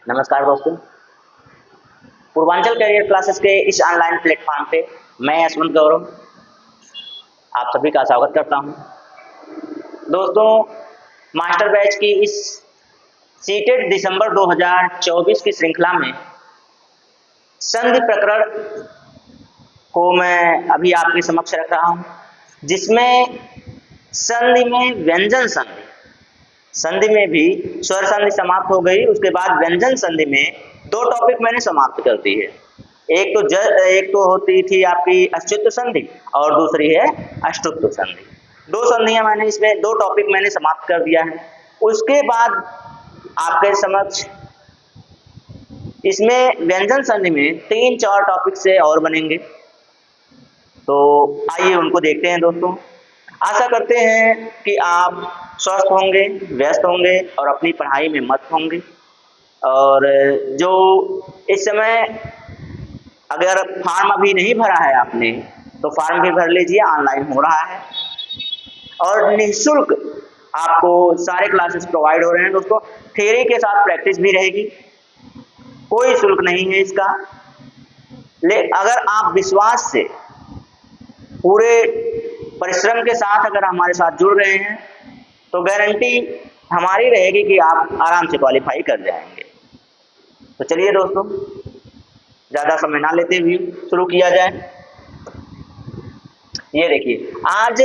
नमस्कार दोस्तों, Purvanchal career classes के इस ऑनलाइन प्लेटफॉर्म पे मैं यशवंत गौरव आप सभी का स्वागत करता हूं। दोस्तों, मास्टर बैच की इस सीटेड दिसंबर 2024 की श्रृंखला में संधि प्रकरण को मैं अभी आपके समक्ष रख रहा हूं, जिसमें संधि में व्यंजन संधि, संधि में भी स्वर संधि समाप्त हो गई, उसके बाद व्यंजन संधि में दो टॉपिक मैंने समाप्त कर दी है। एक तो होती थी आपकी अच्युत संधि और दूसरी है अष्टुत्व संधि। दो संधियां मैंने इसमें, दो टॉपिक मैंने समाप्त कर दिया है। उसके बाद आपके समक्ष इसमें व्यंजन संधि में 3-4 टॉपिक से और बनेंगे, तो आइए उनको देखते हैं। दोस्तों, आशा करते हैं कि आप स्वस्थ होंगे, व्यस्त होंगे और अपनी पढ़ाई में मस्त होंगे। और जो इस समय अगर फॉर्म अभी नहीं भरा है आपने, तो फॉर्म भी भर लीजिए, ऑनलाइन हो रहा है और निःशुल्क आपको सारे क्लासेस प्रोवाइड हो रहे हैं। दोस्तों, थ्योरी के साथ प्रैक्टिस भी रहेगी, कोई शुल्क नहीं है इसका। अगर आप विश्वास से पूरे परिश्रम के साथ अगर हमारे साथ जुड़ रहे हैं, तो गारंटी हमारी रहेगी कि आप आराम से क्वालिफाई कर जाएंगे। तो चलिए दोस्तों, ज्यादा समय ना लेते हुए शुरू किया जाए। ये देखिए, आज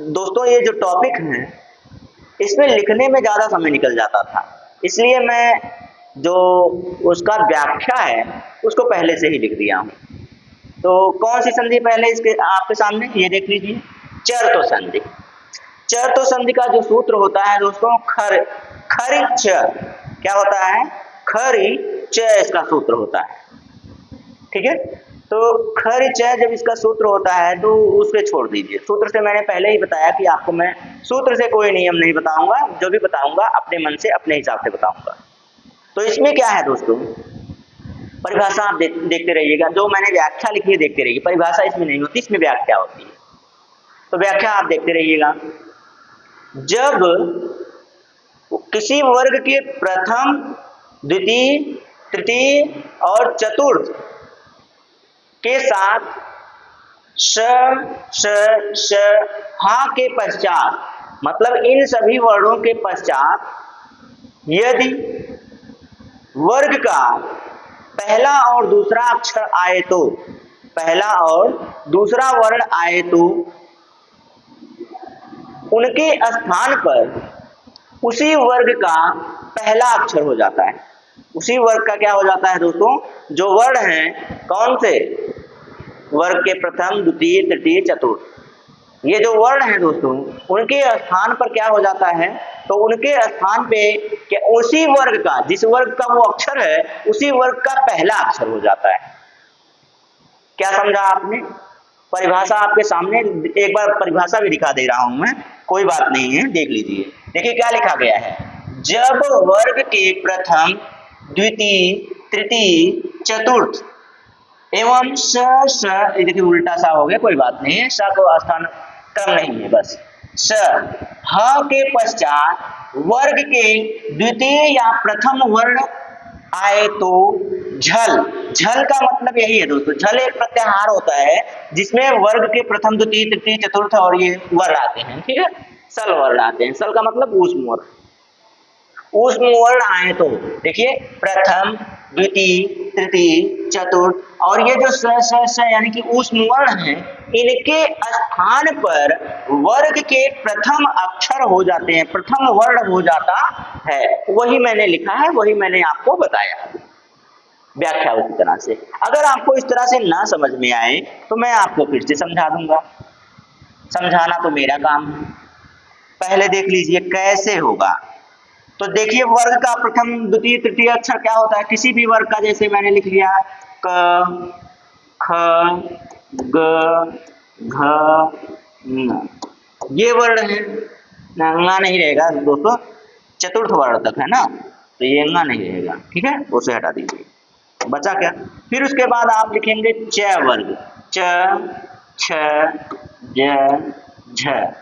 दोस्तों ये जो टॉपिक है, इसमें लिखने में ज्यादा समय निकल जाता था, इसलिए मैं जो उसका व्याख्या है उसको पहले से ही लिख दिया हूं। तो कौन सी संधि पहले इसके आपके सामने, ये देख लीजिए, चरतो संधि। चरतो संधि का जो सूत्र होता है दोस्तों, खरी च, क्या होता है, खरी च इसका सूत्र होता है। ठीक है, तो खरी च जब इसका सूत्र होता है तो उसके छोड़ दीजिए। सूत्र से मैंने पहले ही बताया कि आपको मैं सूत्र से कोई नियम नहीं बताऊंगा, जो भी बताऊंगा अपने मन से अपने हिसाब से बताऊंगा। तो इसमें क्या है दोस्तों, परिभाषा आप देखते रहिएगा, जो मैंने व्याख्या लिखी है देखते रहिए। परिभाषा इसमें नहीं होती, इसमें व्याख्या होती है, तो व्याख्या आप देखते रहिएगा। जब किसी वर्ग के प्रथम, द्वितीय, तृतीय और चतुर्थ के साथ श, श, हा के पश्चात, मतलब इन सभी वर्णों के पश्चात यदि वर्ग का पहला और दूसरा अक्षर आए, तो पहला और दूसरा वर्ण आए, तो उनके स्थान पर उसी वर्ग का पहला अक्षर हो जाता है। उसी वर्ग का क्या हो जाता है दोस्तों, जो वर्ण है, कौन से वर्ग के प्रथम, द्वितीय, तृतीय, चतुर्थ, ये जो वर्ण है दोस्तों, उनके स्थान पर क्या हो जाता है, तो उनके स्थान पे क्या, उसी वर्ग का, जिस वर्ग का वो अक्षर है, उसी वर्ग का पहला अक्षर हो जाता है। क्या समझा आपने? परिभाषा आपके सामने, एक बार परिभाषा भी दिखा दे रहा हूं मैं, कोई बात नहीं है, देख लीजिए। देखिए क्या लिखा गया है, जब वर्ग के प्रथम, द्वितीय, तृतीय, चतुर्थ एवं स, देखिए उल्टा सा हो गया, कोई बात नहीं है, स को स्थान क्रम नहीं है, बस स, ह के पश्चात वर्ग के द्वितीय या प्रथम वर्ण आए, तो झल, झल का मतलब यही है दोस्तों, झल एक प्रत्याहार होता है जिसमें वर्ग के प्रथम, द्वितीय, तृतीय, चतुर्थ और ये वर्ण आते हैं। ठीक है, सल वर्ण आते हैं, सल का मतलब ऊष्म वर्ण। ऊष्म वर्ण आए तो देखिए, प्रथम, द्वितीय, तृतीय, चतुर्थ और ये जो स यानी कि ऊष्म वर्ण है, इनके स्थान पर वर्ग के प्रथम अक्षर हो जाते हैं, प्रथम वर्ण हो जाता है। वही मैंने लिखा है, वही मैंने आपको बताया, व्याख्या उसी तरह से। अगर आपको इस तरह से ना समझ में आए तो मैं आपको फिर से समझा दूंगा, समझाना तो मेरा काम है। पहले देख लीजिए कैसे होगा। तो देखिए, वर्ग का प्रथम, द्वितीय, तृतीय अक्षर क्या होता है, किसी भी वर्ग का, जैसे मैंने लिख लिया क, ख, ग, घ, न, ये वर्ण है, ना नहीं रहेगा दोस्तों, चतुर्थ वर्ण तक है ना, तो ये ना नहीं रहेगा। ठीक है, उसे हटा दीजिए, बचा क्या। फिर उसके बाद आप लिखेंगे च वर्ग, च, छ, ज, झ।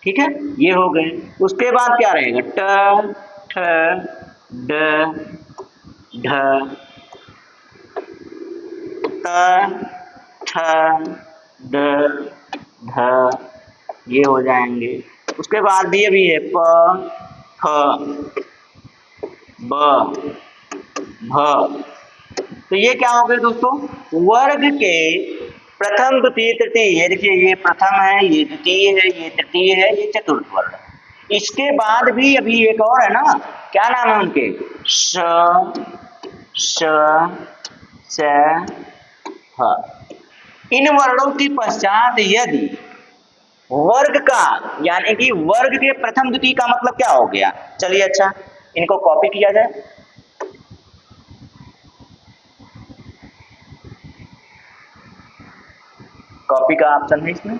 ठीक है, ये हो गए। उसके बाद क्या रहेगा, ट, ठ, ड, ढ, त, ठ, ड, ढ, ये हो जाएंगे। उसके बाद ये भी है प, फ, ब, भ। तो ये क्या हो गए दोस्तों, वर्ग के प्रथम द्वितीय तृतीय। ये देखिए, ये प्रथम है, ये द्वितीय है, ये तृतीय है, ये चतुर्थ वर्ण है। इसके बाद भी अभी एक और है ना, क्या नाम है उनके, श, श, श, ह। इन वर्णों के पश्चात यदि वर्ग का, यानी कि वर्ग के प्रथम द्वितीय का मतलब क्या हो गया, चलिए अच्छा इनको कॉपी किया जाए। कॉपी का ऑप्शन है इसमें,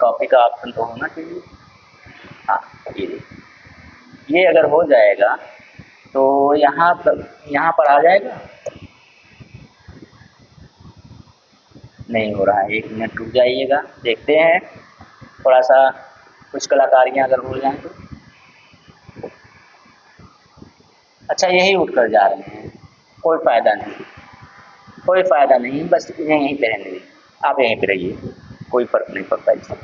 कॉपी का ऑप्शन तो होना चाहिए। हाँ, ये अगर हो जाएगा तो यहाँ पर आ जाएगा। नहीं हो रहा है, 1 मिनट रुक जाइएगा, देखते हैं थोड़ा सा कुछ कलाकारियाँ अगर हो जाए तो। अच्छा, यही उठ कर जा रहे हैं, कोई फायदा नहीं, कोई फायदा नहीं, बस यहीं पे रहने दीजिए, आप यहीं पे रहिए, कोई फर्क नहीं पड़ता इससे।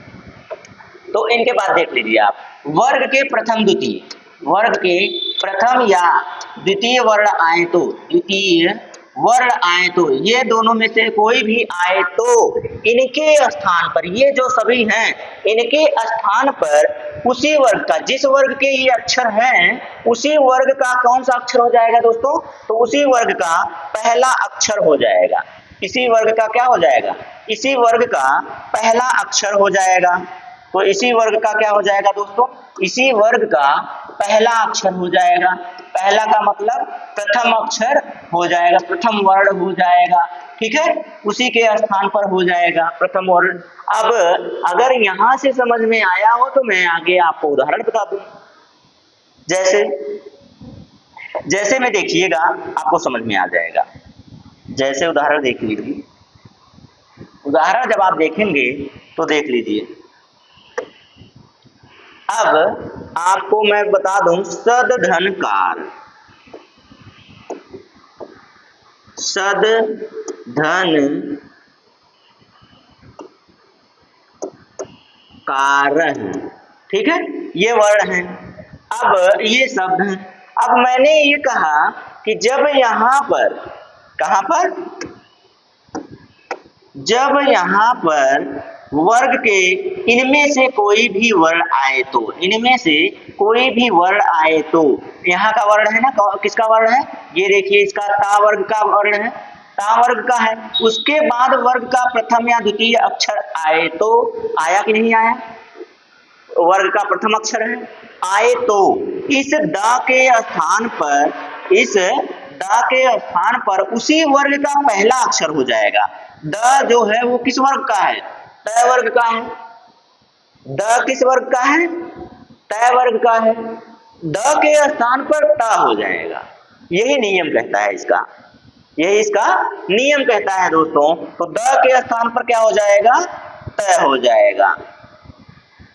तो इनके बाद देख लीजिए आप, वर्ग के प्रथम द्वितीय, वर्ग के प्रथम या द्वितीय वर्ण आए तो, द्वितीय वर्ण आए तो, ये दोनों में से कोई भी आए तो इनके स्थान पर, ये जो सभी हैं इनके स्थान पर उसी वर्ग का, जिस वर्ग के ये अक्षर हैं उसी वर्ग का कौन सा अक्षर हो जाएगा दोस्तों, तो उसी वर्ग का पहला अक्षर हो जाएगा। इसी वर्ग का क्या हो जाएगा, इसी वर्ग का पहला अक्षर हो जाएगा। तो इसी वर्ग का क्या हो जाएगा दोस्तों, इसी वर्ग का पहला अक्षर हो जाएगा। पहला का मतलब प्रथम अक्षर हो जाएगा, प्रथम वर्ण हो जाएगा, ठीक है, उसी के स्थान पर हो जाएगा प्रथम वर्ण। अब अगर यहां से समझ में आया हो तो मैं आगे आपको उदाहरण बता दूं। जैसे में देखिएगा आपको समझ में आ जाएगा। जैसे उदाहरण देख लीजिए, उदाहरण जब आप देखेंगे तो देख लीजिए। अब आपको मैं बता दूं, सदधनकार, सदधन कारह, ठीक है, ये वर्ण है। अब ये शब्द है। अब मैंने ये कहा कि जब यहां पर, कहां पर, जब यहां पर वर्ग के इनमें से कोई भी वर्ण आए तो, इनमें से कोई भी वर्ण आए तो, यहाँ का वर्ण है ना, किसका वर्ण है, ये देखिए इसका ता वर्ग का वर्ण है, ता वर्ग का है। उसके बाद वर्ग का प्रथम या द्वितीय अक्षर आए तो, आया कि नहीं आया, वर्ग का प्रथम अक्षर है, आए तो इस द के स्थान पर, इस द के स्थान पर उसी वर्ग का पहला अक्षर हो जाएगा। द जो है वो किस वर्ग का है, तय वर्ग का है। द किस वर्ग का है, तय वर्ग का है। द के स्थान पर ट हो जाएगा। यही नियम कहता है इसका, यही इसका नियम कहता है दोस्तों। तो द के स्थान पर क्या हो जाएगा, तय हो जाएगा।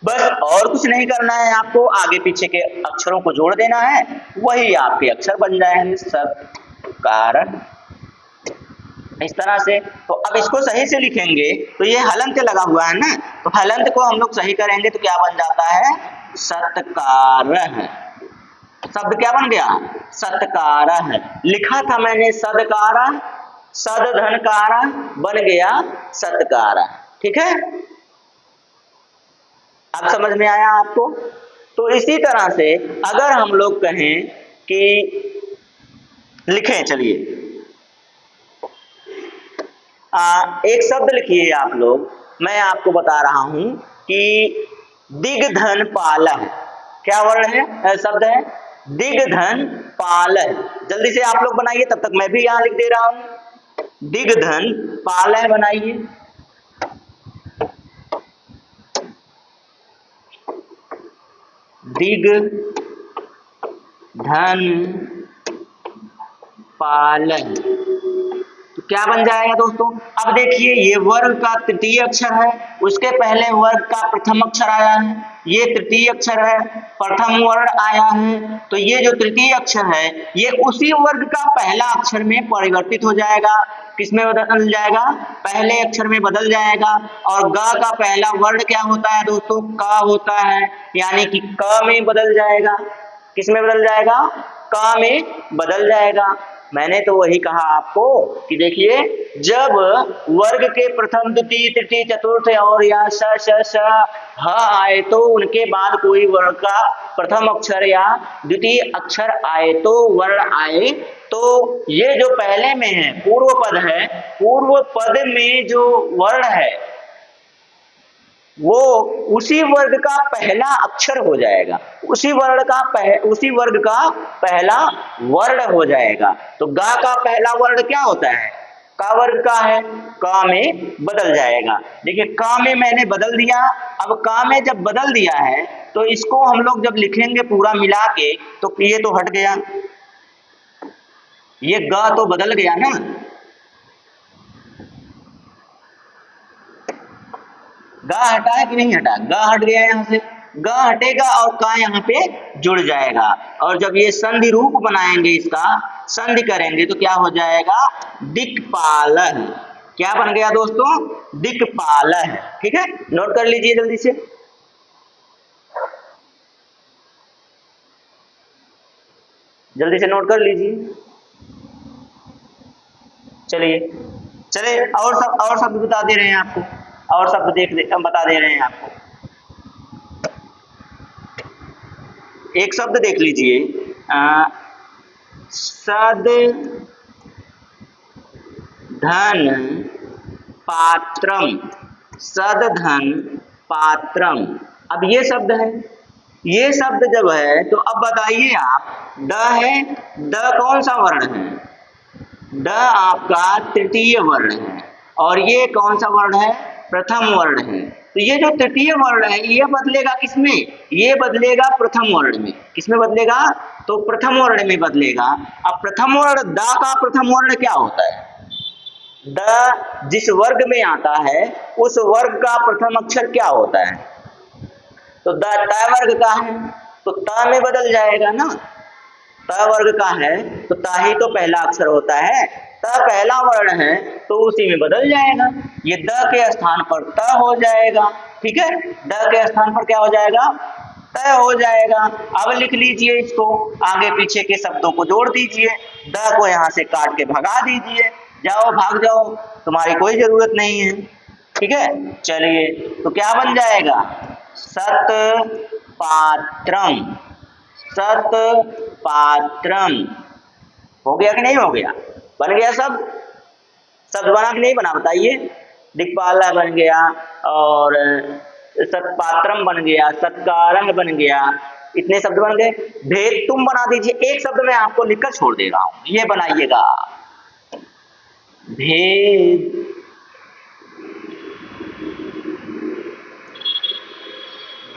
बस और कुछ नहीं करना है आपको, आगे पीछे के अक्षरों को जोड़ देना है, वही आपके अक्षर बन जाएंगे, सत्कार, इस तरह से। तो अब इसको सही से लिखेंगे तो ये हलंत लगा हुआ है ना, तो हलंत को हम लोग सही करेंगे तो क्या बन जाता है, सत्कारः। शब्द क्या बन गया, सत्कारः। लिखा था मैंने सदकारः, सदधनकारः, बन गया सत्कारः, ठीक है। अब समझ में आया आपको। तो इसी तरह से अगर हम लोग कहें कि लिखें, चलिए एक शब्द लिखिए आप लोग, मैं आपको बता रहा हूं कि दिग्धन पालः, क्या वर्ण है, शब्द है, दिग्धन पालः। जल्दी से आप लोग बनाइए, तब तक मैं भी यहां लिख दे रहा हूं, दिग्धन पालः बनाइए। दिग्धन पालः, तो क्या बन जाएगा दोस्तों। अब देखिए ये वर्ग का तृतीय अक्षर है, उसके पहले वर्ग का प्रथम अक्षर आया है, ये तृतीय अक्षर है, प्रथम वर्ण आया है, तो ये जो तृतीय अक्षर है ये उसी वर्ग का पहला अक्षर में परिवर्तित हो जाएगा। किसमें बदल जाएगा? पहले अक्षर में बदल जाएगा। और ग का पहला वर्ण क्या होता है दोस्तों? क होता है, यानी कि क में बदल जाएगा। किस में बदल जाएगा? क में बदल जाएगा। मैंने तो वही कहा आपको कि देखिए, जब वर्ग के प्रथम द्वितीय तृतीय चतुर्थ और या स ह आए तो उनके बाद कोई वर्ण का प्रथम अक्षर या द्वितीय अक्षर आए तो वर्ण आए, तो ये जो पहले में है पूर्व पद है, पूर्व पद में जो वर्ण है वो उसी वर्ग का पहला अक्षर हो जाएगा, उसी वर्ग का पहला वर्ण हो जाएगा। तो गा का पहला वर्ण क्या होता है? का वर्ग का है, का में बदल जाएगा। देखिए का में मैंने बदल दिया। अब का में जब बदल दिया है तो इसको हम लोग जब लिखेंगे पूरा मिला के तो ये तो हट गया, ये गा तो बदल गया ना। गा हटा है कि नहीं हटा? गा हट गया यहाँ से, गा हटेगा और का यहाँ पे जुड़ जाएगा। और जब ये संधि रूप बनाएंगे, इसका संधि करेंगे तो क्या हो जाएगा? दिक्पालह। क्या बन गया दोस्तों? दिक्पालह। ठीक है, नोट कर लीजिए जल्दी से। जल्दी से नोट कर लीजिए। चलिए और सब बता दे रहे हैं आपको, और शब्द बता दे रहे हैं आपको। एक शब्द देख लीजिए, सद धन पात्रम। सद धन पात्रम, अब ये शब्द है, ये शब्द जब है तो अब बताइए आप, द है, द कौन सा वर्ण है? द आपका तृतीय वर्ण है, और ये कौन सा वर्ण है? प्रथम वर्ण है। तो ये जो तृतीय वर्ण है ये बदलेगा किसमें? ये बदलेगा प्रथम वर्ण में। किसमें बदलेगा? तो प्रथम वर्ण में बदलेगा। अब प्रथम वर्ण द का प्रथम वर्ण क्या होता है? द जिस वर्ग में आता है उस वर्ग का प्रथम अक्षर क्या होता है? तो द त वर्ग का है तो त में बदल जाएगा ना। त वर्ग का है तो ता ही तो पहला अक्षर होता है, त पहला वर्ण है तो उसी में बदल जाएगा। ये द के स्थान पर त हो जाएगा। ठीक है, द के स्थान पर क्या हो जाएगा? त हो जाएगा। अब लिख लीजिए इसको, आगे पीछे के शब्दों को जोड़ दीजिए, द को यहाँ से काट के भगा दीजिए, जाओ भाग जाओ, तुम्हारी कोई जरूरत नहीं है। ठीक है, चलिए तो क्या बन जाएगा? सत पात्रम। सत पात्रम हो गया कि नहीं हो गया? बन गया सब? शब्द बना कि नहीं बना बताइए? दिक्पालह बन गया, और सत्पात्रम बन गया, सत्कारह बन गया, इतने शब्द बन गए। भेद तुम बना दीजिए, एक शब्द मैं आपको लिखकर छोड़ दे रहा हूं, ये बनाइएगा। भेद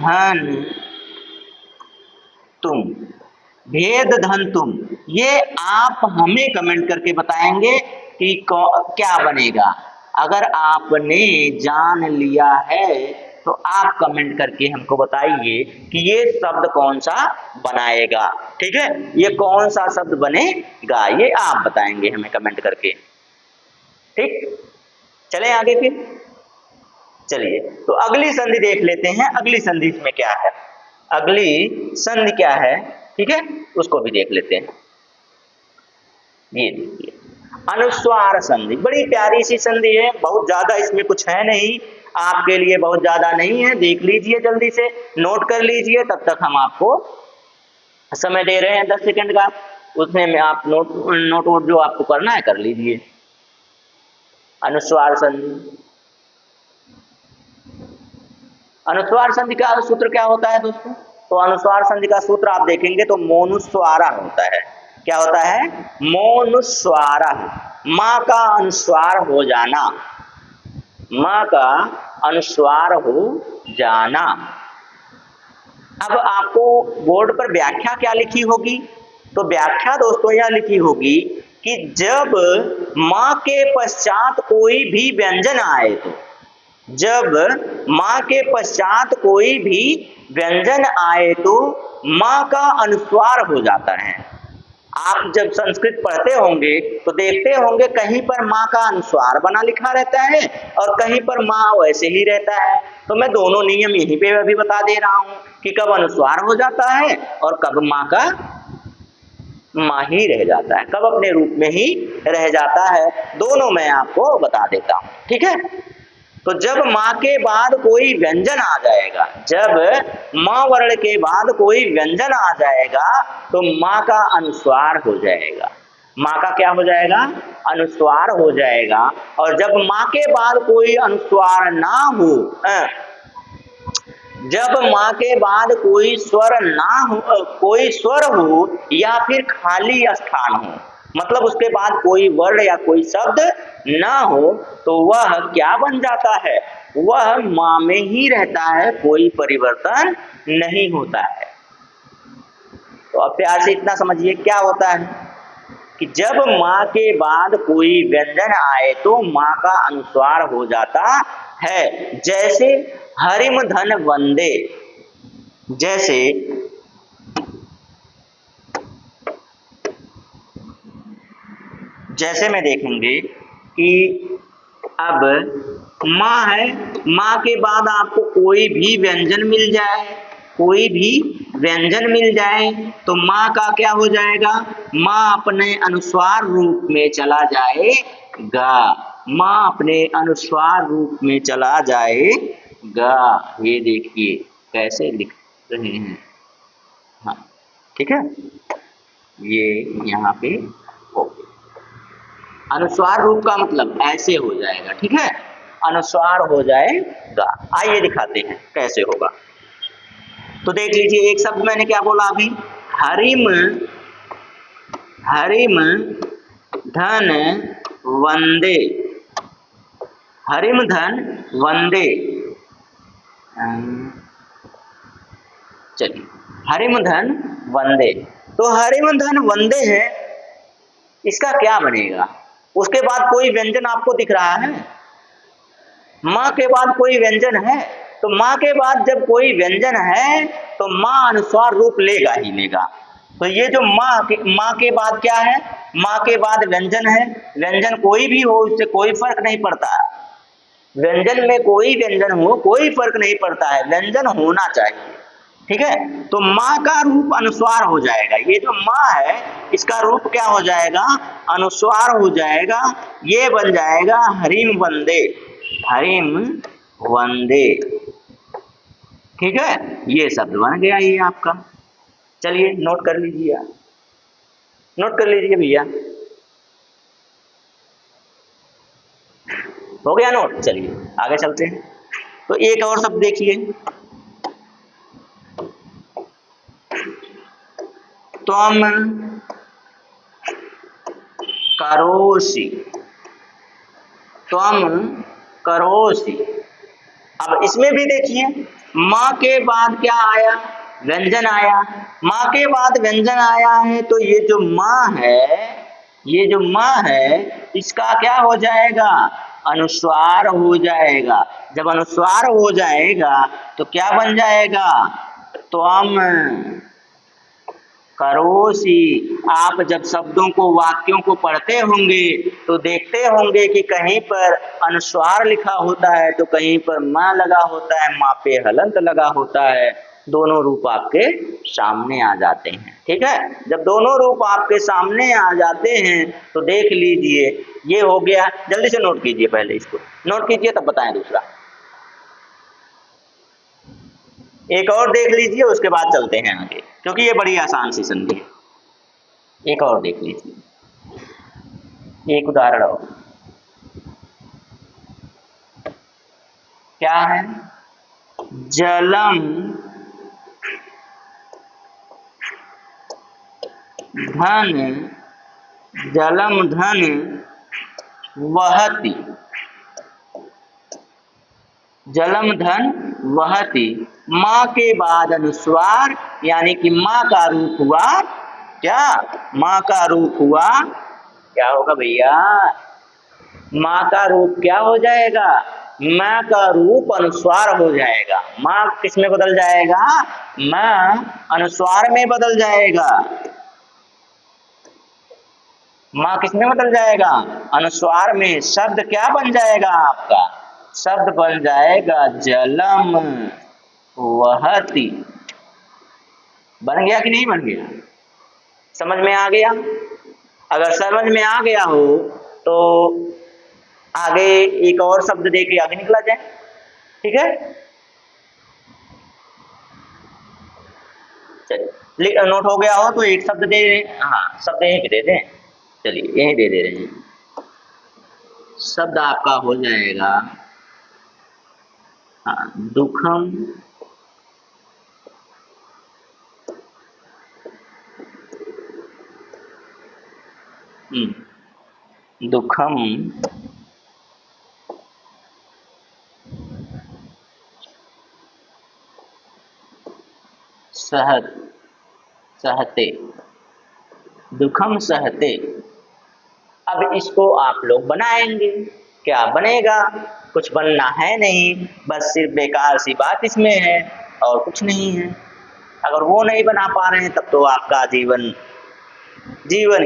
धन तुम। भेद धन तुम, ये आप हमें कमेंट करके बताएंगे कि क्या बनेगा। अगर आपने जान लिया है तो आप कमेंट करके हमको बताइए कि ये शब्द कौन सा बनाएगा। ठीक है, ये कौन सा शब्द बनेगा ये आप बताएंगे हमें कमेंट करके। ठीक, चलें आगे फिर। चलिए तो अगली संधि देख लेते हैं, अगली संधि इसमें क्या है, अगली संधि क्या है। ठीक है, उसको भी देख लेते हैं। ये देखिए, अनुस्वार संधि, बड़ी प्यारी सी संधि है, बहुत ज्यादा इसमें कुछ है नहीं, आपके लिए बहुत ज्यादा नहीं है, देख लीजिए जल्दी से, नोट कर लीजिए। तब तक हम आपको समय दे रहे हैं 10 सेकंड का, उसमें में आप नोट जो आपको करना है कर लीजिए। अनुस्वार संधि, अनुस्वार संधि का सूत्र क्या होता है दोस्तों? तो अनुस्वार संधि का सूत्र आप देखेंगे तो मोनुस्वारा होता है। क्या होता है? मोनुस्वारा, माँ का अनुस्वार हो जाना, माँ का अनुस्वार हो जाना। अब आपको बोर्ड पर व्याख्या क्या लिखी होगी? तो व्याख्या दोस्तों यह लिखी होगी कि जब माँ के पश्चात कोई भी व्यंजन आए, तो जब माँ के पश्चात कोई भी व्यंजन आए तो माँ का अनुस्वार हो जाता है। आप जब संस्कृत पढ़ते होंगे तो देखते होंगे कहीं पर माँ का अनुस्वार बना लिखा रहता है और कहीं पर माँ वैसे ही रहता है। तो मैं दोनों नियम यहीं पे अभी बता दे रहा हूँ कि कब अनुस्वार हो जाता है और कब माँ का माँ ही रह जाता है, कब अपने रूप में ही रह जाता है, दोनों मैं आपको बता देता हूँ। ठीक है, तो जब माँ के बाद कोई व्यंजन आ जाएगा, जब माँ वर्ण के बाद कोई व्यंजन आ जाएगा तो माँ का अनुस्वार हो जाएगा। माँ का क्या हो जाएगा? अनुस्वार हो जाएगा। और जब माँ के बाद कोई अनुस्वार ना हो, जब माँ के बाद कोई स्वर ना हो, कोई स्वर हो या फिर खाली स्थान हो, मतलब उसके बाद कोई वर्ण या कोई शब्द ना हो, तो वह क्या बन जाता है? वह माँ में ही रहता है, कोई परिवर्तन नहीं होता है। तो अब प्यार से इतना समझिए क्या होता है कि जब माँ के बाद कोई व्यंजन आए तो माँ का अनुस्वार हो जाता है। जैसे हरिम धन वंदे, जैसे में देखेंगे कि अब माँ है, माँ के बाद आपको कोई भी व्यंजन मिल जाए, कोई भी व्यंजन मिल जाए तो माँ का क्या हो जाएगा? माँ अपने अनुस्वार रूप में चला जाएगा, माँ अपने अनुस्वार रूप में चला जाएगा। ये देखिए कैसे लिख रहे हैं। हाँ ठीक है, ये यहाँ पे हो अनुस्वार रूप का मतलब ऐसे हो जाएगा। ठीक है, अनुस्वार हो जाएगा। आइए दिखाते हैं कैसे होगा। तो देख लीजिए, एक शब्द मैंने क्या बोला अभी? हरिम, हरिम धन वंदे, हरिम धन वंदे। चलिए, हरिम धन वंदे, तो हरिम धन वंदे है, इसका क्या बनेगा? उसके बाद कोई व्यंजन आपको दिख रहा है? माँ के बाद कोई व्यंजन है, तो माँ के बाद जब कोई व्यंजन है तो माँ अनुस्वार रूप लेगा ही लेगा। तो ये जो माँ के बाद क्या है? माँ के बाद व्यंजन है, व्यंजन कोई भी हो इससे कोई फर्क नहीं पड़ता है, व्यंजन में कोई व्यंजन हो कोई फर्क नहीं पड़ता है, व्यंजन होना चाहिए। ठीक है, तो माँ का रूप अनुस्वार हो जाएगा। ये जो माँ है इसका रूप क्या हो जाएगा? अनुस्वार हो जाएगा। ये बन जाएगा हरिम वंदे, हरिम वंदे। ठीक है, ये शब्द बन गया ये आपका। चलिए नोट कर लीजिए, आप नोट कर लीजिए भैया, हो गया नोट। चलिए आगे चलते हैं। तो एक और शब्द देखिए, त्वम करोषि, त्वम करोषि। अब इसमें भी देखिए, माँ के बाद क्या आया? व्यंजन आया। माँ के बाद व्यंजन आया है तो ये जो माँ है, ये जो माँ है इसका क्या हो जाएगा? अनुस्वार हो जाएगा। जब अनुस्वार हो जाएगा तो क्या बन जाएगा? त्वम करोषि। आप जब शब्दों को, वाक्यों को पढ़ते होंगे तो देखते होंगे कि कहीं पर अनुस्वार लिखा होता है तो कहीं पर माँ लगा होता है, माँ पे हलंत लगा होता है। दोनों रूप आपके सामने आ जाते हैं। ठीक है, जब दोनों रूप आपके सामने आ जाते हैं तो देख लीजिए ये हो गया। जल्दी से नोट कीजिए, पहले इसको नोट कीजिए तब बताएं दूसरा। एक और देख लीजिए, उसके बाद चलते हैं आगे, क्योंकि ये बड़ी आसान सी संधि है। एक और देख लीजिए, एक उदाहरण और क्या है? जलम धन, जलम धन वहति, जलम धन वहति। माँ के बाद अनुस्वार, यानी कि माँ का रूप हुआ क्या? माँ का रूप हुआ क्या होगा भैया? माँ का रूप क्या हो जाएगा? म का रूप अनुस्वार हो जाएगा। म किस में बदल जाएगा? म अनुस्वार में बदल जाएगा। म किस में बदल जाएगा? अनुस्वार में। शब्द क्या बन जाएगा आपका? शब्द बन जाएगा जलम वहति। बन गया कि नहीं बन गया? समझ में आ गया? अगर समझ में आ गया हो तो आगे एक और शब्द दे के आगे निकला जाए। ठीक है, चलिए नोट हो गया हो तो एक शब्द दे दें। हाँ, शब्द यहीं पे दे दें। चलिए यहीं दे रहे हैं। शब्द आपका हो जाएगा हाँ, दुखम दुखम सहते। दुखम सहते। अब इसको आप लोग बनाएंगे। क्या बनेगा? कुछ बनना है नहीं, बस सिर्फ बेकार सी बात इसमें है और कुछ नहीं है। अगर वो नहीं बना पा रहे हैं तब तो आपका जीवन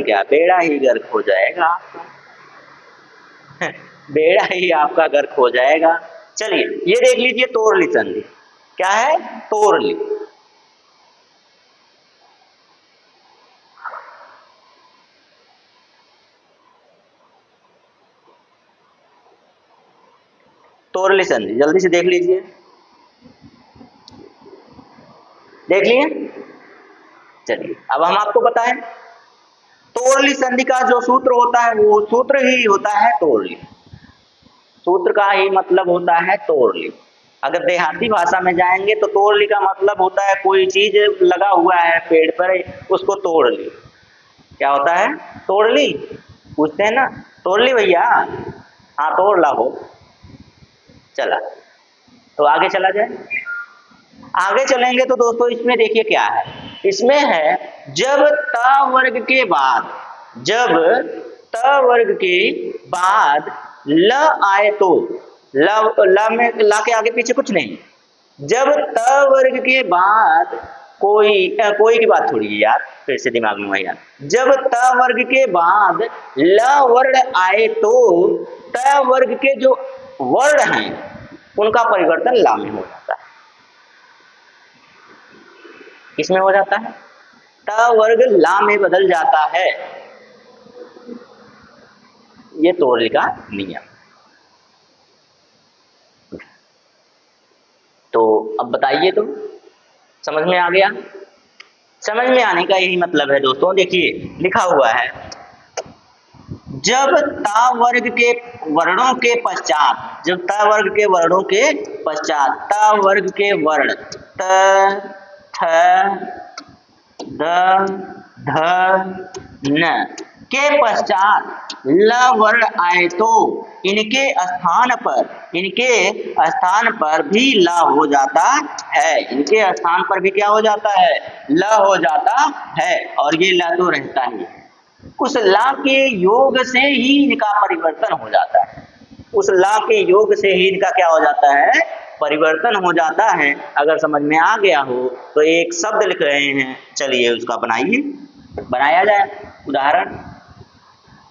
क्या बेड़ा ही गर्क हो जाएगा आपका बेड़ा ही आपका गर्क हो जाएगा। चलिए ये देख लीजिए, तोरली संधि क्या है? तोरली। तोरली संधि जल्दी से देख लीजिए। देख लिए? चलिए अब हम आपको बताएं, तोरली संधि का जो सूत्र होता है वो सूत्र ही होता है तोरली। सूत्र का ही मतलब होता है तोरली। अगर देहाती भाषा में जाएंगे तो तोरली का मतलब होता है कोई चीज लगा हुआ है पेड़ पर, उसको तोड़ ली। क्या होता है? तोड़ ली। पूछते हैं ना, तोड़ ली भैया? हाँ तोड़ ला हो। चला तो आगे चला जाए। आगे चलेंगे तो दोस्तों इसमें देखिए क्या है। इसमें है जब त वर्ग के बाद, जब त वर्ग के बाद ल आए तो, ल में ला के आगे पीछे कुछ नहीं। जब त वर्ग के बाद कोई की बात थोड़ी है यार, फिर से दिमाग में वही यार। जब त वर्ग के बाद ल वर्ण आए तो त वर्ग के जो वर्ण हैं उनका परिवर्तन ला में हो जाता है। किसमें हो जाता है? त वर्ग ला में बदल जाता है। ये तोरली का नियम। तो अब बताइए, तो समझ में आ गया? समझ में आने का यही मतलब है दोस्तों। देखिए लिखा हुआ है, जब ता वर्ग के वर्णों के पश्चात, जब ता वर्ग के वर्णों के पश्चात ता वर्ग के वर्ण त, थ, द, ध, न के पश्चात ल वर्ण आए तो इनके स्थान पर भी ल हो जाता है। इनके स्थान पर भी क्या हो जाता है? ल हो जाता है। और ये ल तो रहता ही है। उस ला के योग से ही इनका परिवर्तन हो जाता है। उस ला के योग से ही इनका क्या हो जाता है? परिवर्तन हो जाता है। अगर समझ में आ गया हो तो एक शब्द लिख रहे हैं, चलिए उसका बनाइए, बनाया जाए।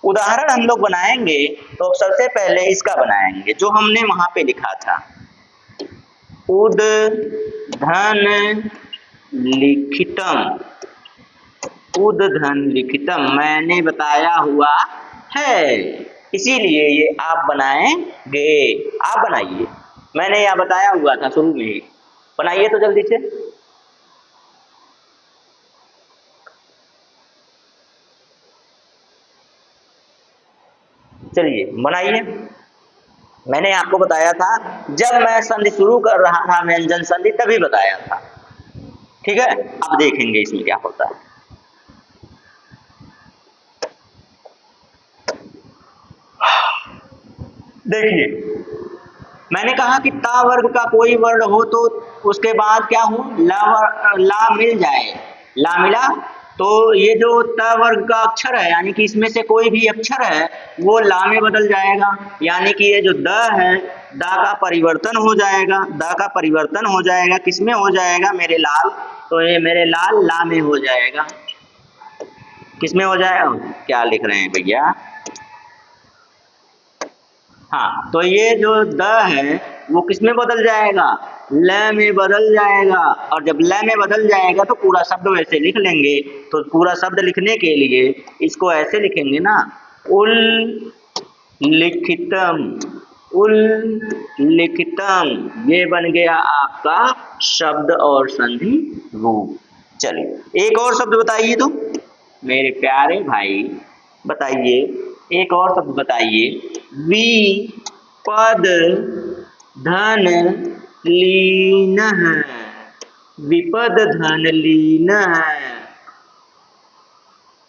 उदाहरण हम लोग बनाएंगे तो सबसे पहले इसका बनाएंगे जो हमने वहां पे लिखा था, उद धन लिखितम। उद धन लिखितम मैंने बताया हुआ है, इसीलिए ये आप बनाएंगे। आप बनाइए, मैंने यह बताया हुआ था शुरू में ही। बनाइए तो जल्दी से। चलिए बनाइए। मैंने आपको बताया था जब मैं संधि शुरू कर रहा था, व्यंजन संधि, तभी बताया था। ठीक है, अब देखेंगे इसमें क्या होता है। देखिए मैंने कहा कि ता वर्ग का कोई वर्ण हो तो उसके बाद क्या हो? ला मिल जाए। ला मिला तो ये जो त वर्ग का अक्षर है यानी कि इसमें से कोई भी अक्षर है वो ला में बदल जाएगा, यानी कि ये जो द है दा का परिवर्तन हो जाएगा, दा का परिवर्तन हो जाएगा किसमें हो जाएगा मेरे लाल, तो ये मेरे लाल ला में हो जाएगा। किसमें हो जाएगा, क्या लिख रहे हैं भैया, हाँ तो ये जो द है वो किसमें बदल जाएगा, ल में बदल जाएगा, और जब ल में बदल जाएगा तो पूरा शब्द वैसे लिख लेंगे। तो पूरा शब्द लिखने के लिए इसको ऐसे लिखेंगे ना, उल लिखितम, उल लिखितम, ये बन गया आपका शब्द और संधि रूप। चलिए एक और शब्द बताइए तो मेरे प्यारे भाई, बताइए एक और शब्द बताइए, विपद धन लीन है, विपद धन लीन है,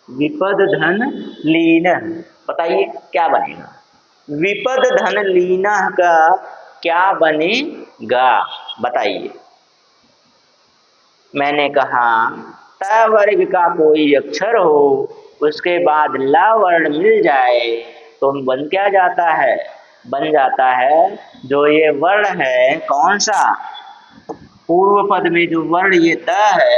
विपद धन लीन, बताइए क्या बनेगा, विपद धन लीन का क्या बनेगा बताइए। मैंने कहा त वर्ग का कोई अक्षर हो उसके बाद ला वर्ण मिल जाए तो बन क्या जाता है, बन जाता है जो ये वर्ण है कौन सा, पूर्व पद में जो वर्ण ये द है,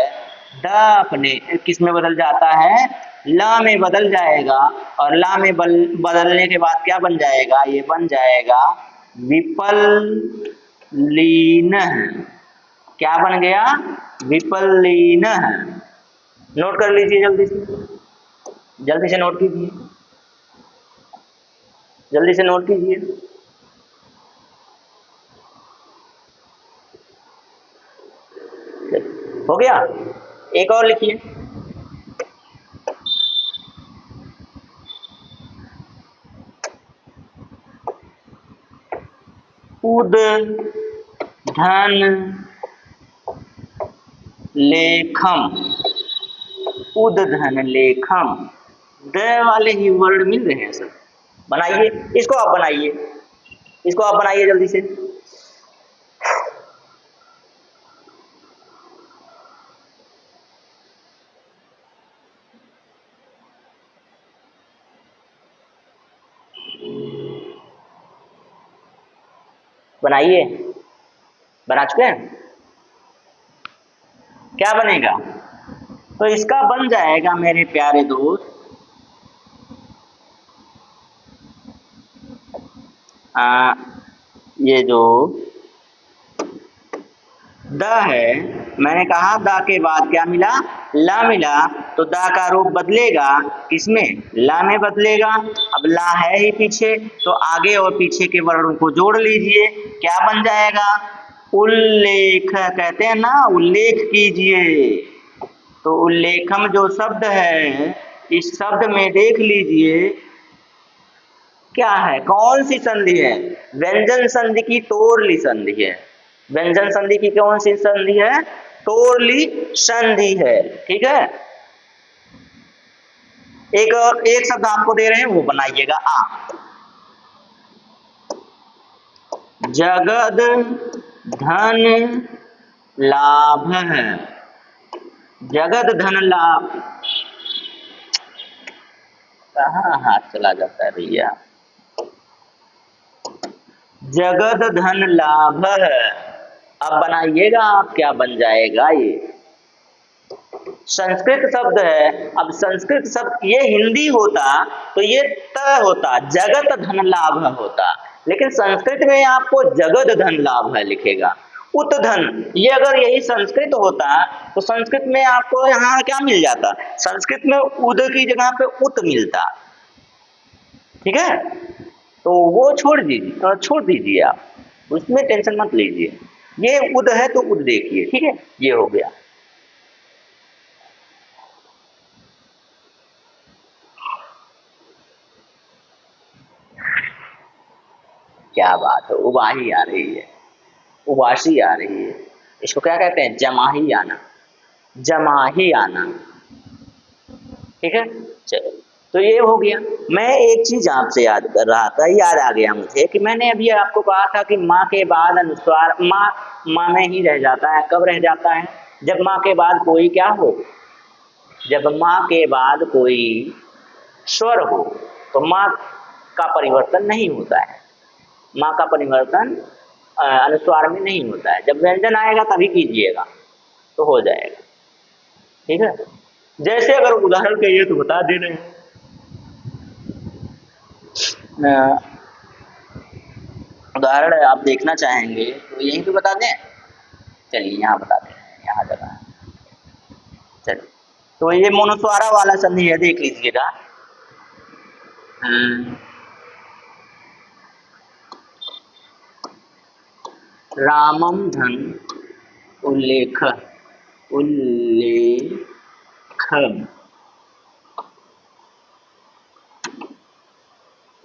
द अपने किस में बदल जाता है, ला में बदल जाएगा, और ला में बदलने के बाद क्या बन जाएगा, ये बन जाएगा विपल्लीन, क्या बन गया, विपल्लीन। नोट कर लीजिए जल्दी से नोट कीजिए, जल्दी से नोट कीजिए। हो गया, एक और लिखिए, उद धन लेखम, उद धन लेखम, द वाले ही वर्ड मिल रहे हैं सर, बनाइए इसको, आप बनाइए, इसको आप बनाइए जल्दी से। बनाइए, बना चुके हैं, क्या बनेगा, तो इसका बन जाएगा मेरे प्यारे दोस्त, ये जो द है, मैंने कहा द के बाद क्या मिला, ला मिला, तो द का रूप बदलेगा किसमें, ला में बदलेगा। अब ला है ही पीछे तो आगे और पीछे के वर्णों को जोड़ लीजिए, क्या बन जाएगा, उल्लेख, कहते हैं ना उल्लेख कीजिए, तो उल्लेखम जो शब्द है इस शब्द में देख लीजिए क्या है, कौन सी संधि है, व्यंजन संधि की तोरली संधि है, व्यंजन संधि की कौन सी संधि है, तोरली संधि है, ठीक है। एक शब्द आपको दे रहे हैं वो बनाइएगा आप, जगद धन लाभ है, जगद धन लाभ, कहाँ हाथ चला जाता है भैया, जगद धन लाभ है, अब बनाइएगा आप क्या बन जाएगा, ये संस्कृत शब्द है, अब संस्कृत शब्द ये हिंदी होता तो ये त होता, जगत धन लाभ होता, लेकिन संस्कृत में आपको जगद धन लाभ है लिखेगा, उत धन, ये अगर यही संस्कृत होता तो संस्कृत में आपको यहाँ क्या मिल जाता, संस्कृत में उद की जगह पे उत मिलता, ठीक है, तो वो छोड़ दीजिए आप, उसमें टेंशन मत लीजिए, ये उद है तो उद देखिए, ठीक है, ये हो गया। क्या बात है, उबाही आ रही है, उबासी आ रही है, इसको क्या कहते हैं, जमाही आना, जमाही आना, ठीक है। चलो तो ये हो गया। मैं एक चीज आपसे याद कर रहा था, याद आ गया मुझे कि मैंने अभी आपको कहा था कि माँ के बाद अनुस्वार माँ में ही रह जाता है, कब रह जाता है, जब माँ के बाद कोई क्या हो, जब माँ के बाद कोई स्वर हो तो माँ का परिवर्तन नहीं होता है, माँ का परिवर्तन अनुस्वार में नहीं होता है। जब व्यंजन आएगा तभी कीजिएगा तो हो जाएगा। ठीक है, जैसे अगर उदाहरण कहिए तो बता दे रहे हैं। उदाहरण आप देखना चाहेंगे तो यहीं पे बता दें। चलिए यहाँ बता दें, यहाँ जगह। चलिए, तो ये मोनुस्वारा वाला संधि है, देख लीजिएगा। रामम धन उल्लेख उल्लेखम,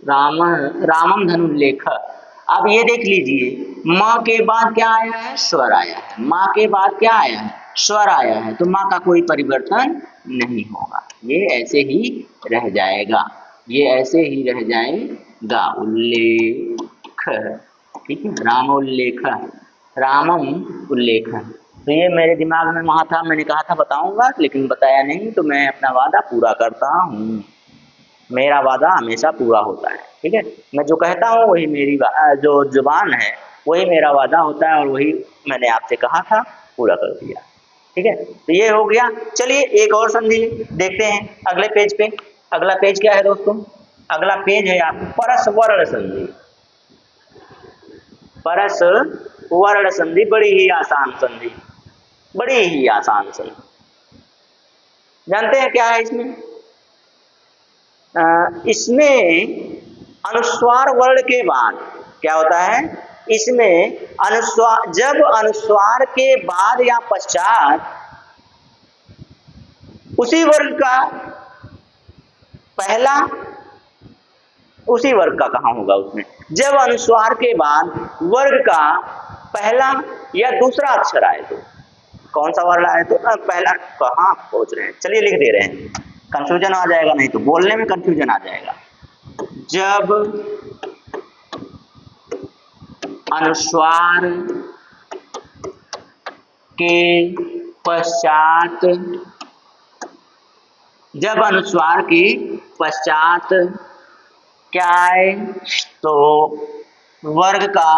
रामम धन उल्लेख। अब ये देख लीजिए, माँ के बाद क्या आया है? स्वर आया है। माँ के बाद क्या आया है? स्वर आया है। तो माँ का कोई परिवर्तन नहीं होगा, ये ऐसे ही रह जाएगा, ये ऐसे ही रह जाएगा। उल्लेख, ठीक है, राम उल्लेख, रामम उल्लेख। तो ये मेरे दिमाग में वहाँ था, मैंने कहा था बताऊंगा, लेकिन बताया नहीं। तो मैं अपना वादा पूरा करता हूँ, मेरा वादा हमेशा पूरा होता है। ठीक है, मैं जो कहता हूँ वही मेरी जो जुबान है वही मेरा वादा होता है, और वही मैंने आपसे कहा था, पूरा कर दिया। ठीक है, तो ये हो गया। चलिए एक और संधि देखते हैं अगले पेज पे। अगला पेज क्या है दोस्तों? अगला पेज है आपको परस वर्ण संधि। परस वर्ण संधि बड़ी ही आसान संधि, बड़ी ही आसान संधि। जानते हैं क्या है इसमें? इसमें अनुस्वार वर्ण के बाद क्या होता है? इसमें अनुस्वार, जब अनुस्वार के बाद या पश्चात उसी वर्ग का पहला, उसी वर्ग का कहाँ होगा उसमें? जब अनुस्वार के बाद वर्ग का पहला या दूसरा अक्षर आए तो। कौन सा वर्ण आए तो? पहला। कहाँ पहुंच रहे हैं? चलिए लिख दे रहे हैं, कंफ्यूजन आ जाएगा, नहीं तो बोलने में कंफ्यूजन आ जाएगा। जब अनुस्वार के पश्चात, जब अनुस्वार के पश्चात क्या आए तो वर्ग का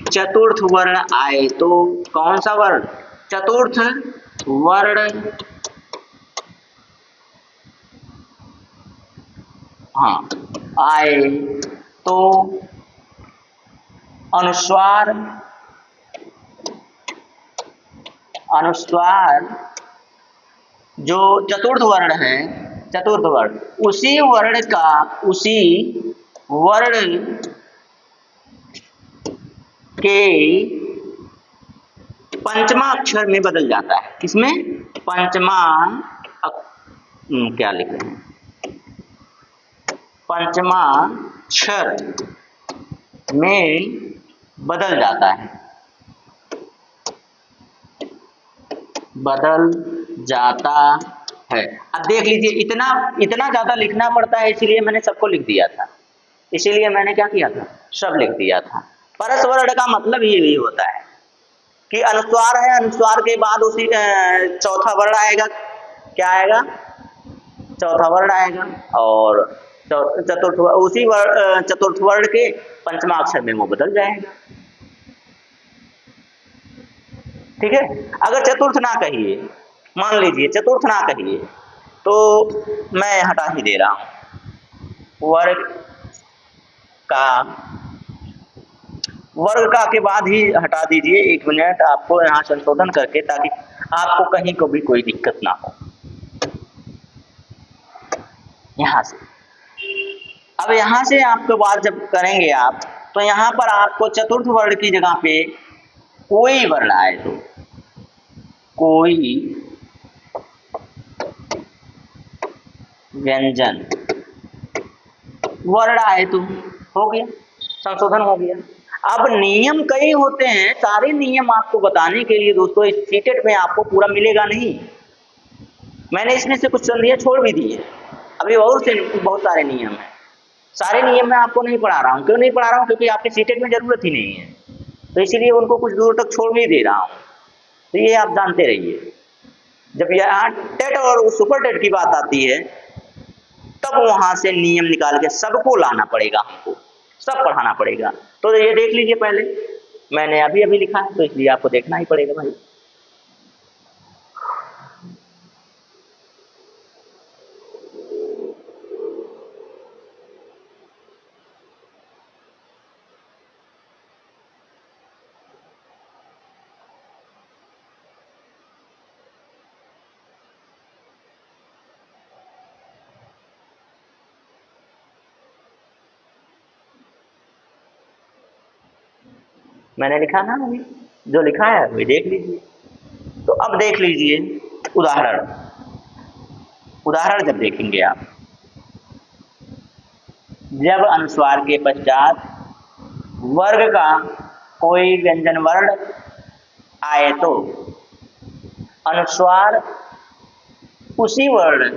चतुर्थ वर्ण आए तो। कौन सा वर्ण? चतुर्थ वर्ण, हाँ, आए तो अनुस्वार जो चतुर्थ वर्ण है, चतुर्थ वर्ण, उसी वर्ण के पंचमा अक्षर में बदल जाता है। किसमें? पंचमा, क्या लिख रहे हैं? पंचमा अक्षर में बदल जाता है, बदल जाता है। अब देख लीजिए, इतना ज्यादा लिखना पड़ता है, इसीलिए मैंने सबको लिख दिया था, इसीलिए मैंने क्या किया था? सब लिख दिया था। परस वर्ण का मतलब यही होता है कि अनुस्वार है, अनुस्वार के बाद उसी चौथा वर्ण आएगा। क्या आएगा? चौथा वर्ण आएगा, और चतुर्थ, उसी चतुर्थ वर्ण के पंचमा अक्षर में वो बदल जाएगा। ठीक है, अगर चतुर्थ ना कहिए, मान लीजिए चतुर्थ ना कहिए, तो मैं हटा ही दे रहा हूं। वर्ग का के बाद ही हटा दीजिए। 1 मिनट आपको यहाँ संशोधन करके, ताकि आपको कहीं को भी कोई दिक्कत ना हो। यहाँ से, अब यहाँ से आपके बात जब करेंगे आप, तो यहाँ पर आपको चतुर्थ वर्ण की जगह पे कोई वर्ण आए तो, कोई व्यंजन वर्ण आए तो हो गया, संशोधन हो गया। अब नियम कई होते हैं, सारे नियम आपको बताने के लिए दोस्तों इस सीटेट में आपको पूरा मिलेगा नहीं। मैंने इसमें से कुछ संधियां छोड़ भी दी है, अभी और से बहुत सारे नियम हैं। सारे नियम मैं आपको नहीं पढ़ा रहा हूँ। क्यों नहीं पढ़ा रहा हूँ? क्योंकि आपके सीटेट में जरूरत ही नहीं है, तो इसीलिए उनको कुछ दूर तक छोड़ भी दे रहा हूँ। तो ये आप जानते रहिए। जब यहाँ टेट और सुपर टेट की बात आती है तब वहां से नियम निकाल के सबको लाना पड़ेगा, हमको सब पढ़ाना पड़ेगा। तो ये देख लीजिए, पहले मैंने अभी अभी लिखा है तो इसलिए आपको देखना ही पड़ेगा भाई। मैंने लिखा ना अभी, जो लिखा है वही देख लीजिए। तो अब देख लीजिए उदाहरण। उदाहरण जब देखेंगे आप, जब अनुस्वार के पश्चात वर्ग का कोई व्यंजन वर्ण आए तो अनुस्वार उसी वर्ण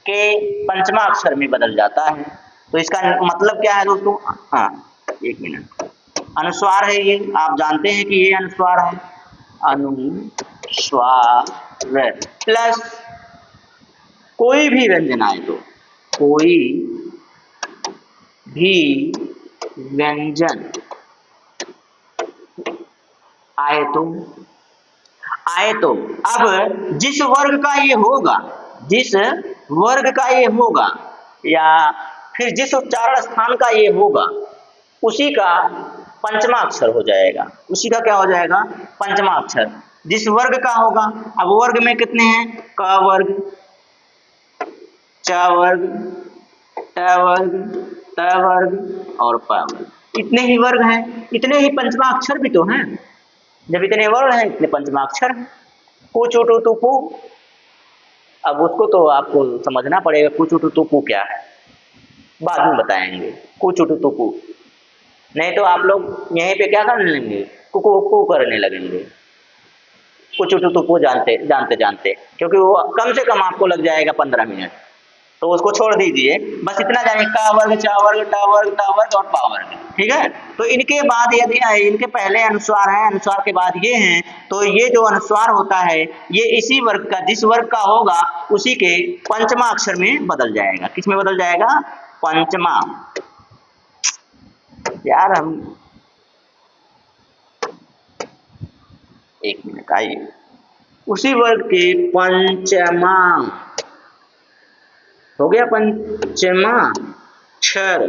के पंचमाक्षर में बदल जाता है। तो इसका मतलब क्या है दोस्तों? हाँ, एक मिनट। अनुस्वार है ये, आप जानते हैं कि ये अनुस्वार है। अनुस्वार प्लस कोई भी व्यंजन आए तो, कोई भी व्यंजन आए तो अब जिस वर्ग का ये होगा, जिस वर्ग का ये होगा या फिर जिस उच्चारण स्थान का ये होगा उसी का पंचमा अक्षर हो जाएगा। उसी का क्या हो जाएगा? पंचमा अक्षर। जिस वर्ग का होगा, अब वर्ग में कितने हैं? क वर्ग, च वर्ग, ट वर्ग, त वर्ग और प वर्ग। इतने ही वर्ग हैं, इतने ही पंचमा अक्षर भी तो हैं। जब इतने वर्ण हैं इतने पंचमाक्षर हैं। कु चु टु तु पु, अब उसको तो आपको समझना पड़ेगा। कु चु टु तु पु क्या है बाद में बताएंगे। कु चु टु तु पु, नहीं तो आप लोग यहीं पे क्या करने लगेंगे? कु करने लगेंगे। कु चु टु तु पु जानते जानते, क्योंकि वो कम से कम आपको लग जाएगा 15 मिनट, तो उसको छोड़ दीजिए। बस इतना जानिए, का वर्ग, चा वर्ग, टा वर्ग, ता वर्ग और पा वर्ग। ठीक है, तो इनके बाद यदि इनके पहले अनुस्वार है, अनुस्वार के बाद ये हैं, तो ये जो अनुस्वार होता है ये इसी वर्ग का, जिस वर्ग का होगा उसी के पंचमा अक्षर में बदल जाएगा। किस में बदल जाएगा? पंचमा। यार हम एक मिनट आइए, उसी वर्ग के पंचमा हो गया। पंचमा क्षर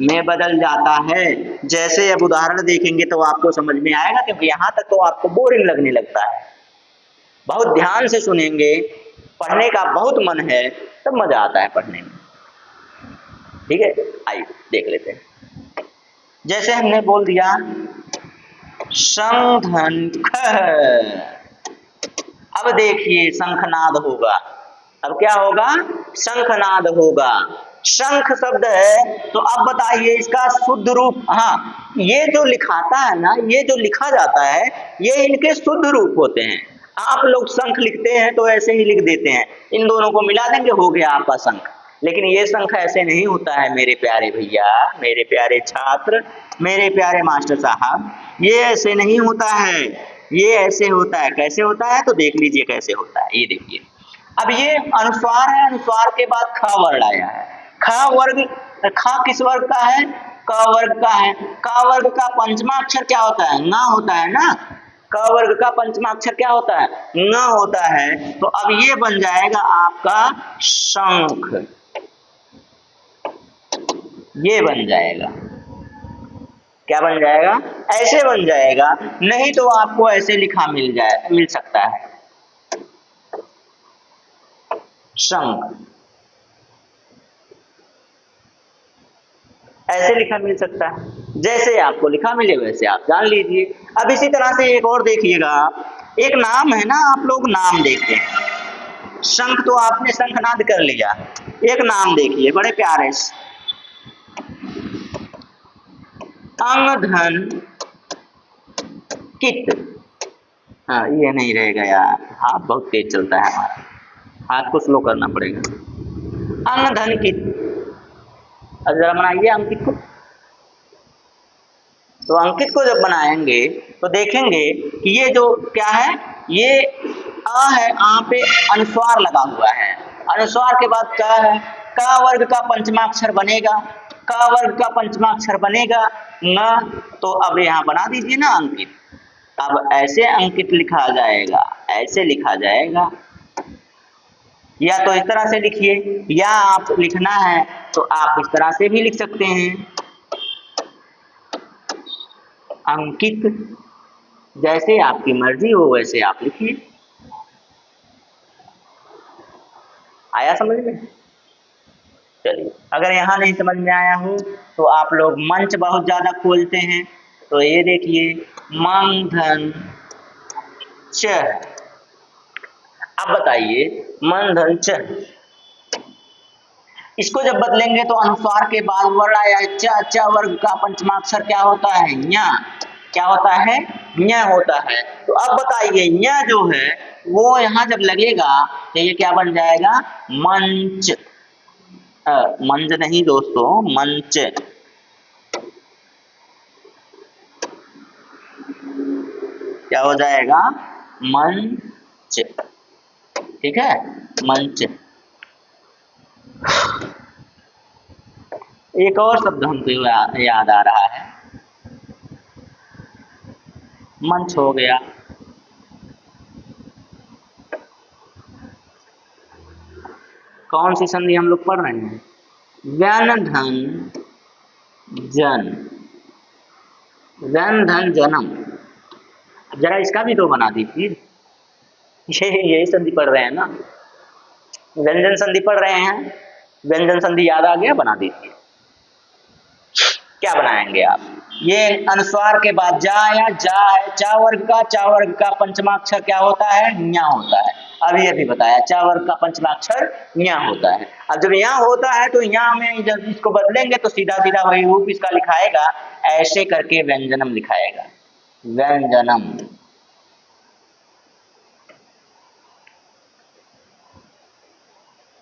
में बदल जाता है। जैसे अब उदाहरण देखेंगे तो आपको समझ में आएगा, क्योंकि यहां तक तो आपको बोरिंग लगने लगता है। बहुत ध्यान से सुनेंगे, पढ़ने का बहुत मन है तब मजा आता है पढ़ने में। ठीक है, आइए देख लेते हैं। जैसे हमने बोल दिया संधन ख, अब देखिए शंखनाद होगा। अब क्या होगा? शंखनाद होगा। शंख शब्द है, तो अब बताइए इसका शुद्ध रूप। हाँ, ये जो लिखाता है ना, ये जो लिखा जाता है ये इनके शुद्ध रूप होते हैं। आप लोग शंख लिखते हैं तो ऐसे ही लिख देते हैं, इन दोनों को मिला देंगे हो गया आपका शंख। लेकिन ये शंख ऐसे नहीं होता है मेरे प्यारे भैया, मेरे प्यारे छात्र, मेरे प्यारे मास्टर साहब, ये ऐसे नहीं होता है। ये ऐसे होता है। कैसे होता है? तो देख लीजिए कैसे होता है। ये देखिए, अब ये अनुस्वार है, अनुस्वार के बाद ख वर्ण आया है। ख वर्ग, ख किस वर्ग का है? क वर्ग का है। क वर्ग का पंचमा अक्षर क्या होता है? न होता है ना। क वर्ग का पंचमा अक्षर क्या होता है? न होता है। तो अब ये बन जाएगा आपका शंख, ये बन जाएगा। क्या बन जाएगा? ऐसे बन जाएगा। नहीं तो आपको ऐसे लिखा मिल सकता है, शंख, ऐसे लिखा मिल सकता है। जैसे आपको लिखा मिले वैसे आप जान लीजिए। अब इसी तरह से एक और देखिएगा, एक नाम है ना, आप लोग नाम देखते हैं। शंख तो आपने शंखनाद कर लिया, एक नाम देखिए बड़े प्यारे से, अंगधन कित। हाँ, ये नहीं रहेगा यार, हाथ बहुत तेज चलता है हमारा, हाथ को स्लो करना पड़ेगा। अंगधन कित, अब जरा बनाइए अंकित को। तो अंकित को जब बनाएंगे तो देखेंगे कि ये जो क्या है, ये अ है, आ पे अनुस्वार लगा हुआ है, अनुस्वार के बाद क है, क वर्ग का पंचमाक्षर बनेगा, क वर्ग का पंचमाक्षर बनेगा न, तो अब यहाँ बना दीजिए ना अंकित। अब ऐसे अंकित लिखा जाएगा, ऐसे लिखा जाएगा, या तो इस तरह से लिखिए, या आप लिखना है तो आप इस तरह से भी लिख सकते हैं, अंकित। जैसे आपकी मर्जी हो वैसे आप लिखिए। आया समझ में? चलिए, अगर यहाँ नहीं समझ में आया हो तो आप लोग मंच बहुत ज्यादा खोलते हैं, तो ये देखिए मंग धन च। अब बताइए मन धन च, इसको जब बदलेंगे तो अनुस्वार के बाद वर्ण आया है च, च वर्ग का पंचमाक्षर क्या होता है, ञ। क्या होता है, ञ होता है। तो अब बताइए ञ जो है वो यहाँ जब लगेगा तो ये क्या बन जाएगा, मंच। मंच नहीं दोस्तों, मंच। क्या हो जाएगा, मंच। ठीक है, मंच। एक और शब्द हमको याद आ रहा है, मंच हो गया, कौन सी संधि हम लोग पढ़ रहे हैं, व्यन धन जन, व्यन धन जन्म। जरा इसका भी तो बना दीजिए, यही संधि पढ़ रहे हैं ना, व्यंजन संधि पढ़ रहे हैं, व्यंजन संधि याद आ गया, बना दीजिए। क्या बनाएंगे आप, ये अनुस्वार के बाद जा आया, जा है, चा वर्ग का पंचमाक्षर क्या होता है, ञ होता है। अभी अभी बताया, चा वर्ग का पंचमाक्षर ञ होता है। अब जब यहाँ होता है तो यहाँ में जब इसको बदलेंगे तो सीधा सीधा वही रूप इसका लिखाएगा, ऐसे करके व्यंजनम लिखाएगा, व्यंजनम।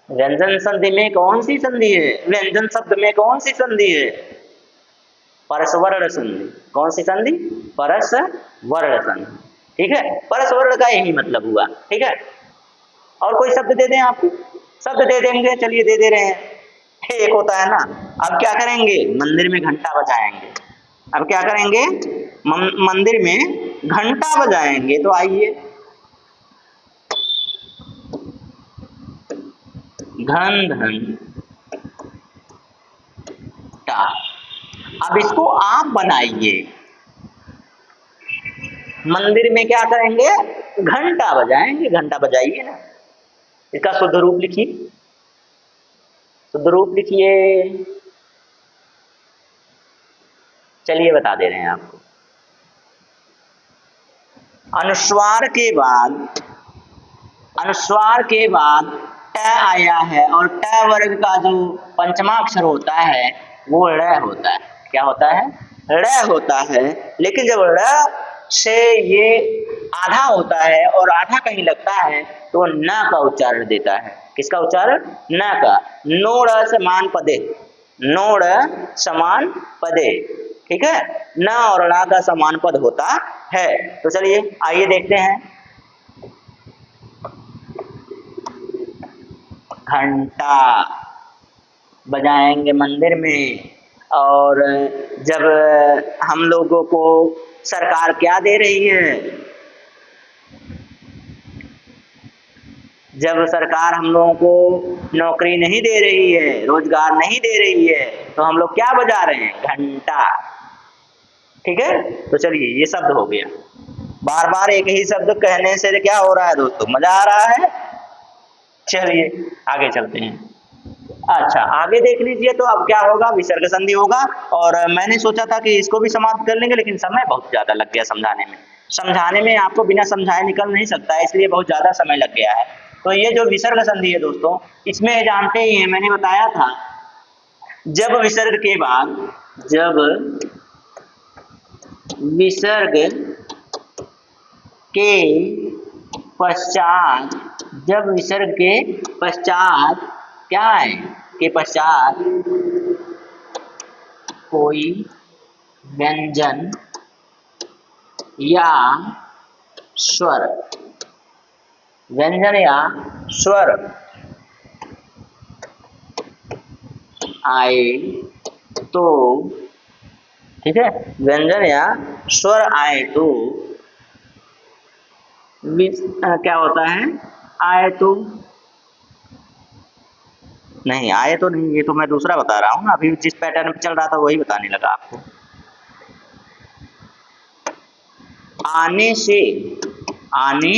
व्यंजन संधि में कौन सी संधि है, व्यंजन शब्द में कौन सी संधि है, परसवर्ण संधि। कौन सी संधि, परसवर्ण संधि। ठीक है, परसवर्ण का यही मतलब हुआ। ठीक है, और कोई शब्द दे दें आपको, शब्द दे देंगे, चलिए दे दे रहे हैं। एक होता है ना, अब क्या करेंगे, मंदिर में घंटा बजाएंगे। अब क्या करेंगे, मंदिर में घंटा बजाएंगे। तो आइए, घन धन टा। अब इसको आप बनाइए, मंदिर में क्या करेंगे, घंटा बजाएंगे, घंटा बजाइए ना। इसका शुद्ध रूप लिखिए, शुद्ध रूप लिखिए। चलिए बता दे रहे हैं आपको, अनुस्वार के बाद, अनुस्वार के बाद ट आया है, और ट वर्ग का जो पंचमाक्षर होता है वो ड़ होता है। क्या होता है, ड़ होता है। लेकिन जब ड़ से ये आधा होता है और आधा कहीं लगता है तो न का उच्चारण देता है। किसका उच्चारण, न का। नोड़ समान पदे, नोड़ समान पदे। ठीक है, न और ण का समान पद होता है। तो चलिए आइए देखते हैं, घंटा बजाएंगे मंदिर में। और जब हम लोगों को सरकार क्या दे रही है, जब सरकार हम लोगों को नौकरी नहीं दे रही है, रोजगार नहीं दे रही है, तो हम लोग क्या बजा रहे हैं, घंटा। ठीक है, तो चलिए ये शब्द हो गया। बार बार एक ही शब्द कहने से क्या हो रहा है दोस्तों, मजा आ रहा है। चलिए आगे चलते हैं। अच्छा, आगे देख लीजिए। तो अब क्या होगा, विसर्ग संधि होगा। और मैंने सोचा था कि इसको भी समाप्त कर लेंगे, लेकिन समय बहुत ज्यादा लग गया समझाने में। समझाने में आपको बिना समझाए निकल नहीं सकता है, इसलिए बहुत ज्यादा समय लग गया है। तो ये जो विसर्ग संधि है दोस्तों, इसमें जानते ही हैं, मैंने बताया था, जब विसर्ग के बाद, जब विसर्ग के पश्चात, जब विसर्ग के पश्चात क्या है, के पश्चात कोई व्यंजन या स्वर, व्यंजन या स्वर आए तो, ठीक है, व्यंजन या स्वर आए तो क्या होता है, आए तो नहीं, आए तो नहीं, ये तो मैं दूसरा बता रहा हूँ, अभी जिस पैटर्न पे चल रहा था वही बताने लगा आपको। आने से, आने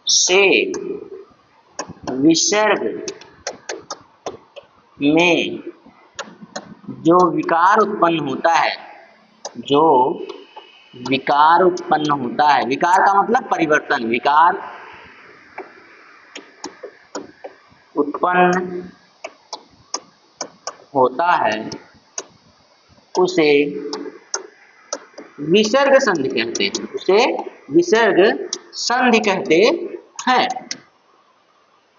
से विसर्ग में जो विकार उत्पन्न होता है, जो विकार उत्पन्न होता है, विकार का मतलब परिवर्तन, विकार उत्पन्न होता है उसे विसर्ग संधि कहते हैं, उसे विसर्ग संधि कहते हैं,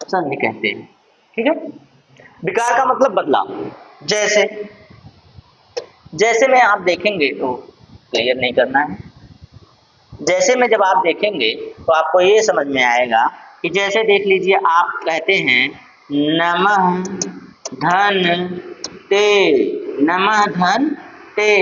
संधि कहते हैं, ठीक है। विकार का मतलब बदलाव, जैसे, जैसे में आप देखेंगे तो क्लियर नहीं करना है, जैसे में जब आप देखेंगे तो आपको ये समझ में आएगा कि जैसे देख लीजिए, आप कहते हैं नमः धन ते, नमः धन ते।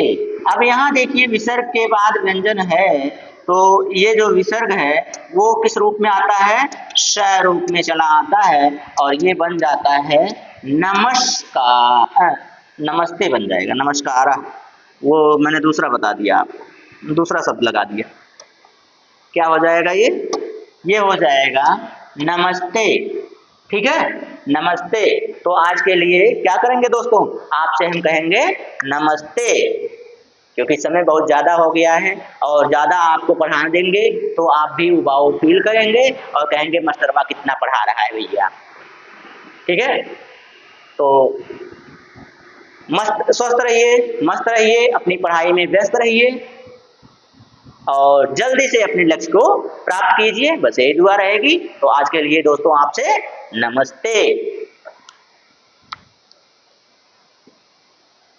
अब यहाँ देखिए विसर्ग के बाद व्यंजन है, तो ये जो विसर्ग है वो किस रूप में आता है, श रूप में चला आता है, और ये बन जाता है नमस्कार, नमस्ते बन जाएगा, नमस्कार। वो मैंने दूसरा बता दिया आपको, दूसरा शब्द लगा दिया, क्या हो जाएगा ये हो जाएगा नमस्ते, ठीक है, नमस्ते। तो आज के लिए क्या करेंगे दोस्तों, आपसे हम कहेंगे नमस्ते, क्योंकि समय बहुत ज़्यादा हो गया है और ज़्यादा आपको पढ़ाने देंगे तो आप भी उबाऊ फील करेंगे और कहेंगे मास्टरवा कितना पढ़ा रहा है भैया, ठीक है। तो मस्त स्वस्थ रहिए, मस्त रहिए, अपनी पढ़ाई में व्यस्त रहिए और जल्दी से अपने लक्ष्य को प्राप्त कीजिए, बस यही दुआ रहेगी। तो आज के लिए दोस्तों आपसे नमस्ते।